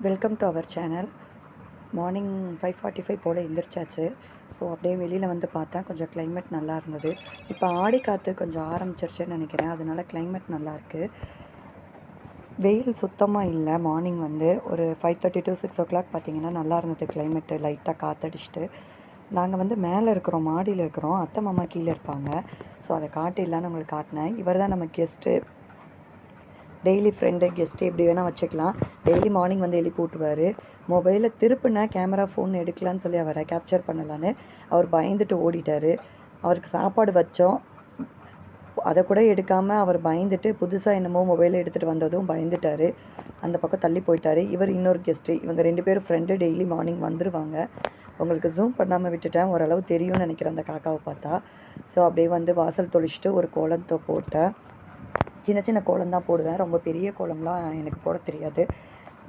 Welcome to our channel. Morning 5:45 போல் எந்திரிச்சாச்சு. So அப்படியே வெளியில் வந்து பார்த்தா கொஞ்சம் கிளைமேட் நல்லா இருந்தது. இப்போ ஆடி காற்று கொஞ்சம் ஆரம்பிச்சிருச்சுன்னு நினைக்கிறேன். அதனால கிளைமேட் நல்லாயிருக்கு. வெயில் சுத்தமாக இல்லை. மார்னிங் வந்து ஒரு 5:30 to 6 பார்த்திங்கன்னா நல்லா இருந்தது கிளைமேட்டு. லைட்டாக காற்றடிச்சிட்டு நாங்கள் வந்து மேலே இருக்கிறோம், மாடியில் இருக்கிறோம். அத்தை மாமா கீழே இருப்பாங்க. ஸோ அதை காட்டிடலான்னு உங்களுக்கு காட்டினேன். இவர் தான் நம்ம கெஸ்ட்டு. டெய்லி ஃப்ரெண்டு கெஸ்ட்டு எப்படி வேணால் வச்சுக்கலாம். டெய்லி மார்னிங் வந்து எழுப்பி விட்டுவார். மொபைலில் திருப்பினா கேமரா ஃபோன் எடுக்கலான்னு சொல்லி அவரை கேப்சர் பண்ணலான்னு அவர் பயந்துட்டு ஓடிட்டார். அவருக்கு சாப்பாடு வச்சோம், அதை கூட எடுக்காமல் அவர் பயந்துட்டு புதுசாக என்னமோ மொபைலை எடுத்துகிட்டு வந்ததும் பயந்துட்டார். அந்த பக்கம் தள்ளி போயிட்டார். இவர் இன்னொரு கெஸ்ட்டு. இவங்க 2 பேரும் ஃப்ரெண்டு. டெய்லி மார்னிங் வந்துடுவாங்க. உங்களுக்கு ஜூம் பண்ணாமல் விட்டுட்டேன். ஓரளவு தெரியும்னு நினைக்கிறேன் அந்த காக்காவை பார்த்தா. ஸோ அப்படியே வந்து வாசல் தொளிச்சிட்டு ஒரு கோலத்தை போட்டேன். சின்ன சின்ன கோலம் தான் போடுவேன். ரொம்ப பெரிய கோலம்லாம் எனக்கு போட தெரியாது.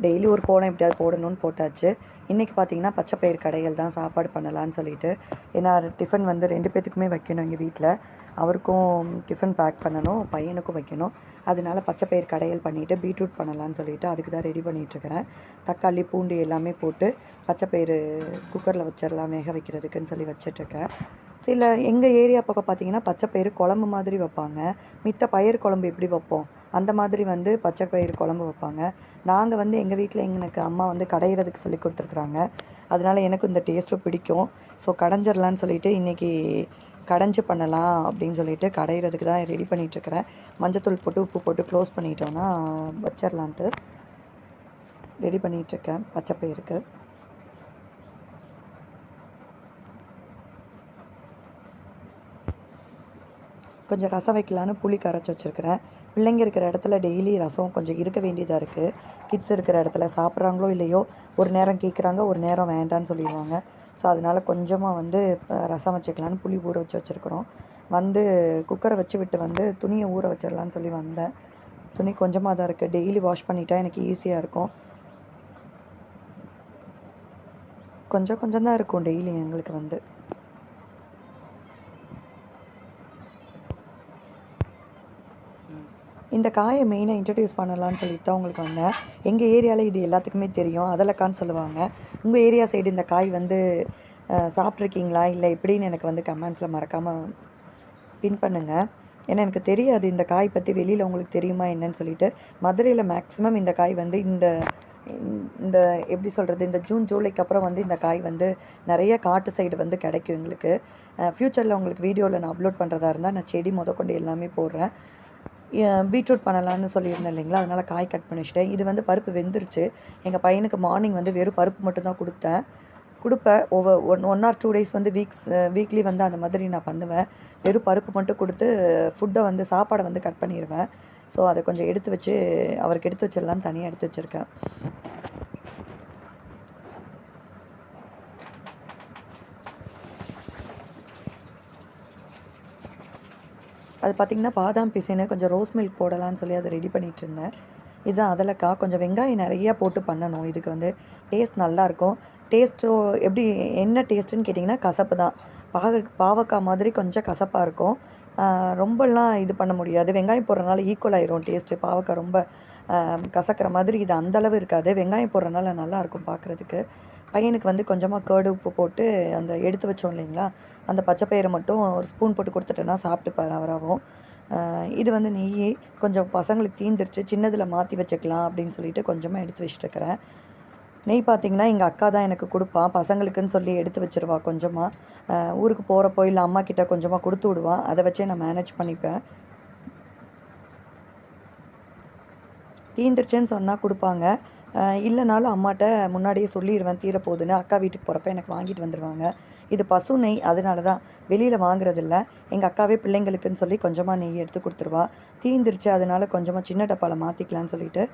டெய்லி ஒரு கோலம் எப்படியாவது போடணும்னு போட்டாச்சு. இன்றைக்கி பார்த்திங்கன்னா பச்சை பயிறு கடைகள் தான் சாப்பாடு பண்ணலான்னு சொல்லிட்டு. ஏன்னா டிஃபன் வந்து 2 பேர்த்துக்குமே வைக்கணும் எங்கள் வீட்டில். அவருக்கும் டிஃபன் பேக் பண்ணணும், பையனுக்கும் வைக்கணும். அதனால பச்சை பயிறு கடைகள் பண்ணிவிட்டு பீட்ரூட் பண்ணலான்னு சொல்லிட்டு அதுக்கு தான் ரெடி பண்ணிகிட்ருக்கிறேன். தக்காளி பூண்டு எல்லாமே போட்டு பச்சை பயிறு குக்கரில் வச்சிடலாம் வேக வைக்கிறதுக்குன்னு சொல்லி வச்சிட்ருக்கேன். சில எங்கள் ஏரியா பக்கம் பார்த்திங்கன்னா பச்சை பயிறு குழம்பு மாதிரி வைப்பாங்க. மித்த பயிறு குழம்பு எப்படி வைப்போம் அந்த மாதிரி வந்து பச்சை பயிறு குழம்பு வைப்பாங்க. நாங்கள் வந்து எங்கள் வீட்டில் எனக்கு அம்மா வந்து கடையிறதுக்கு சொல்லி கொடுத்துருக்குறாங்க. அதனால் எனக்கு இந்த டேஸ்ட்டும் பிடிக்கும். ஸோ கடைஞ்சிடலான்னு சொல்லிட்டு இன்றைக்கி கடைஞ்சி பண்ணலாம் அப்படின்னு சொல்லிட்டு கடையிறதுக்கு தான் ரெடி பண்ணிகிட்ருக்கிறேன். மஞ்சத்தூள் போட்டு உப்பு போட்டு க்ளோஸ் பண்ணிட்டோன்னா வச்சிடலான்ட்டு ரெடி பண்ணிகிட்ருக்கேன் பச்சை பயிருக்கு. கொஞ்சம் ரசம் வைக்கலான்னு புளி கரைச்சி வச்சுருக்கிறேன். பிள்ளைங்க இருக்கிற இடத்துல டெய்லி ரசம் கொஞ்சம் இருக்க வேண்டியதாக இருக்குது. கிட்ஸ் இருக்கிற இடத்துல சாப்பிட்றாங்களோ இல்லையோ, ஒரு நேரம் கேட்குறாங்க, ஒரு நேரம் வேண்டான்னு சொல்லிடுவாங்க. ஸோ அதனால் கொஞ்சமாக வந்து ரசம் வச்சுக்கலான்னு புளி ஊற வச்சு வச்சுருக்குறோம். வந்து குக்கரை வச்சு விட்டு வந்து துணியை ஊற வச்சிடலான்னு சொல்லி வந்தேன். துணி கொஞ்சமாக தான் இருக்குது. டெய்லி வாஷ் பண்ணிட்டா எனக்கு ஈஸியாக இருக்கும். கொஞ்சம் கொஞ்சம் தான் இருக்கும் டெய்லி எங்களுக்கு வந்து. இந்த காயை மெயினாக இன்ட்ரடியூஸ் பண்ணலான்னு சொல்லிட்டு தான் உங்களுக்கு வந்தேன். எங்கள் ஏரியாவில் இது எல்லாத்துக்குமே தெரியும், அதலக்கான்னு சொல்லுவாங்க. உங்கள் ஏரியா சைடு இந்த காய் வந்து சாப்பிட்ருக்கீங்களா இல்லை எப்படின்னு எனக்கு வந்து கமெண்ட்ஸில் மறக்காமல் பின் பண்ணுங்கள். ஏன்னா எனக்கு தெரியாது இந்த காய் பற்றி. வெளியில் உங்களுக்கு தெரியுமா என்னன்னு சொல்லிட்டு. மதுரையில் மேக்ஸிமம் இந்த காய் வந்து இந்த இந்த எப்படி சொல்கிறது, இந்த ஜூன் ஜூலைக்கு அப்புறம் வந்து இந்த காய் வந்து நிறைய காட்டு சைடு வந்து கிடைக்கும் எங்களுக்கு. ஃப்யூச்சரில் உங்களுக்கு வீடியோவில் நான் அப்லோட் பண்ணுறதா இருந்தால் நான் செடி கொண்டு எல்லாமே போடுறேன். பீட்ரூட் பண்ணலான்னு சொல்லியிருந்தேன் இல்லைங்களா, அதனால் காய் கட் பண்ணி வச்சிட்டேன். இது வந்து பருப்பு வெந்துருச்சு. எங்கள் பையனுக்கு மார்னிங் வந்து வெறும் பருப்பு மட்டும் தான் கொடுப்பேன். ஒன் ஆர் 2 டேஸ் வந்து வீக்லி வந்து அந்த மாதிரி நான் பண்ணுவேன். வெறும் பருப்பு மட்டும் கொடுத்து ஃபுட்டை வந்து சாப்பாடை வந்து கட் பண்ணிடுவேன். ஸோ அதை கொஞ்சம் எடுத்து வச்சு அவருக்கு எடுத்து வச்சிடலான்னு தனியாக எடுத்து வச்சுருக்கேன். அது பார்த்திங்கன்னா பாதாம் பிசின்னு கொஞ்சம் ரோஸ் மில்க் போடலான்னு சொல்லி அதை ரெடி பண்ணிகிட்டு இருந்தேன். இதுதான் அதலக்காய். கொஞ்சம் வெங்காயம் நிறையா போட்டு பண்ணணும். இதுக்கு வந்து டேஸ்ட் நல்லாயிருக்கும். டேஸ்ட்டோ எப்படி என்ன டேஸ்ட்டுன்னு கேட்டிங்கன்னா கசப்பு தான். பாவக்காய் மாதிரி கொஞ்சம் கசப்பாக இருக்கும். ரொம்பலாம் இது பண்ண முடியாது. வெங்காயம் போடுறதுனால ஈக்குவல் ஆயிரும் டேஸ்ட்டு. பாவக்காய் ரொம்ப கசக்கிற மாதிரி இது அந்தளவு இருக்காது. வெங்காயம் போடுறதுனால நல்லாயிருக்கும் பார்க்குறதுக்கு. பையனுக்கு வந்து கொஞ்சமாக கேர்டு உப்பு போட்டு அந்த எடுத்து வச்சோம் இல்லைங்களா, அந்த பச்சை பயிரை மட்டும் ஒரு ஸ்பூன் போட்டு கொடுத்துட்டேன்னா சாப்பிட்டுப்பார் அவராகவும். இது வந்து நெய் கொஞ்சம் பசங்களுக்கு தீந்துருச்சு, சின்னதில் மாற்றி வச்சுக்கலாம் அப்படின்னு சொல்லிட்டு கொஞ்சமாக எடுத்து வச்சுட்டுருக்கிறேன். நெய் பார்த்திங்கன்னா எங்கள் அக்கா தான் எனக்கு கொடுப்பான். பசங்களுக்குன்னு சொல்லி எடுத்து வச்சுருவா கொஞ்சமாக. ஊருக்கு போகிறப்போ இல்லை அம்மா கிட்ட கொஞ்சமாக கொடுத்து விடுவான். அதை வச்சே நான் மேனேஜ் பண்ணிப்பேன். தீந்துருச்சுன்னு சொன்னால் கொடுப்பாங்க. இல்லைனாலும் அம்மாட்ட முன்னாடியே சொல்லிடுவேன் தீரப்போகுதுன்னு. அக்கா வீட்டுக்கு போகிறப்ப எனக்கு வாங்கிட்டு வந்துடுவாங்க. இது பசு நெய், அதனால தான் வெளியில் வாங்குறதில்ல. எங்கள் அக்காவே பிள்ளைங்களுக்குன்னு சொல்லி கொஞ்சமாக நெய் எடுத்து கொடுத்துருவா. தீந்துருச்சு, அதனால கொஞ்சமாக சின்ன டப்பாவில் மாற்றிக்கலான்னு சொல்லிட்டு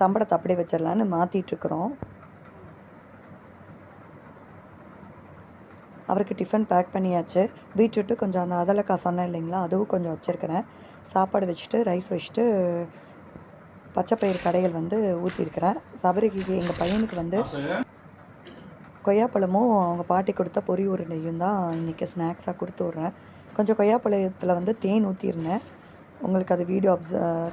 சம்பளத்தை அப்படியே வச்சிடலான்னு மாற்றிட்டுருக்குறோம். அவருக்கு டிஃபன் பேக் பண்ணியாச்சு. பீட்ரூட்டு கொஞ்சம் அந்த அதலக்காய் சொன்னேன் இல்லைங்களா, அதுவும் கொஞ்சம் வச்சுருக்கிறேன். சாப்பாடு வச்சுட்டு ரைஸ் வச்சுட்டு பச்சை பயிறு கடைகள் வந்து ஊற்றிருக்கிறேன். சபரிக்கு எங்கள் பையனுக்கு வந்து கொய்யாப்பழமும் அவங்க பாட்டி கொடுத்த பொரி உருண்டையும் தான் இன்றைக்கி ஸ்நாக்ஸாக கொடுத்து விட்றேன். கொஞ்சம் கொய்யாப்பழத்தில் வந்து தேன் ஊற்றிருந்தேன். உங்களுக்கு அது வீடியோ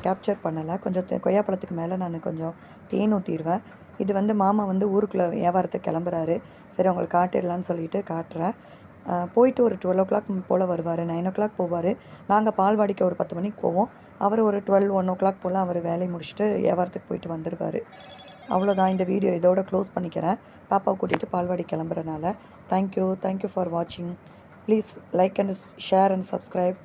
கேப்சர் பண்ணலை. கொஞ்சம் கொய்யாப்பழத்துக்கு மேலே நான் கொஞ்சம் தேன் ஊற்றிடுவேன். இது வந்து மாமா வந்து ஊருக்குள்ளே வியாபாரத்துக்கு கிளம்புறாரு. சரி உங்களுக்கு காட்டிடலான்னு சொல்லிட்டு காட்டுறேன். போயிட்டு ஒரு 12:00 போல் வருவார். 9:00 போவார். நாங்கள் பால்வாடிக்கு ஒரு 10 மணிக்கு போவோம். அவர் ஒரு 12, 1:00 போல் அவர் வேலையை முடிச்சுட்டு வியாபாரத்துக்கு போயிட்டு வந்துடுவார். அவ்வளோதான், இந்த வீடியோ இதோட க்ளோஸ் பண்ணிக்கிறேன். பாப்பாவை கூட்டிகிட்டு பால்வாடி கிளம்புறனால. தேங்க்யூ ஃபார் வாட்சிங். Please like and share and subscribe.